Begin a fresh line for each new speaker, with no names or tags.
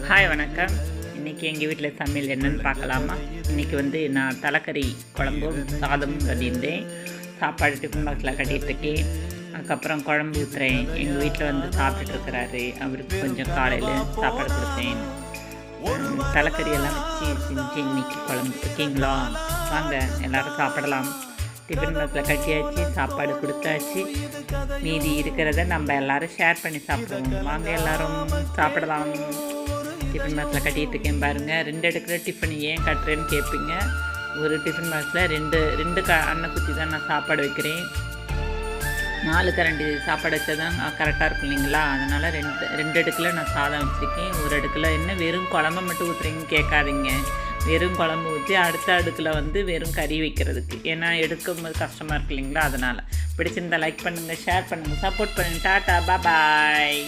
Hi வணக்கம். இன்றைக்கி எங்கள் வீட்டில் சமையல் என்னென்னு பார்க்கலாமா? இன்றைக்கி நான் தலைக்கறி குழம்பும் சாதமும் கட்டியிருந்தேன். சாப்பாடு டிஃபன் பாக்ஸில் கட்டிகிட்ருக்கேன். அதுக்கப்புறம் குழம்பு ஊற்றுறேன். எங்கள் வீட்டில் சாப்பிட்டுட்ருக்கிறாரு. அவருக்கு கொஞ்சம் காலையில் சாப்பாடு கொடுத்தேன். தலைக்கறியெல்லாம் வச்சு செஞ்சு இன்றைக்கி குழம்பு இருக்கீங்களா? வாங்க எல்லோரும் சாப்பிடலாம். டிஃபன் பாக்ஸில் கட்டியாச்சு, சாப்பாடு கொடுத்தாச்சு. மீதி இருக்கிறத நம்ம எல்லோரும் ஷேர் பண்ணி சாப்பிடுவோம். வாங்க எல்லோரும் சாப்பிடலாம். டிஃபன் பாக்ஸில் கட்டிகிட்டு இருக்கேன் பாருங்கள். 2 எடுக்கிற டிஃபன் ஏன் கட்டுறேன்னு கேட்பீங்க. ஒரு டிஃபன் பாக்ஸில் ரெண்டு அன்னை குத்தி தான் நான் சாப்பாடு வைக்கிறேன். 4 கரண்டி சாப்பாடு வச்சா தான் கரெக்டாக இருக்கும் இல்லைங்களா? அதனால் ரெண்டு அடுக்கில் நான் சாதம் வச்சுருக்கேன். ஒரு அடுக்கில் என்ன வெறும் குழம்பு மட்டும் ஊற்றுறீங்கன்னு கேட்காதீங்க. வெறும் குழம்பு ஊற்றி அடுத்த அடுக்கில் வெறும் கறி வைக்கிறதுக்கு. ஏன்னா எடுக்கும்போது கஷ்டமாக இருக்கு இல்லைங்களா? அதனால் பிடிச்சிருந்தால் லைக் பண்ணுங்கள், ஷேர் பண்ணுங்கள், சப்போர்ட் பண்ணுங்கள். டாட்டா பாய்.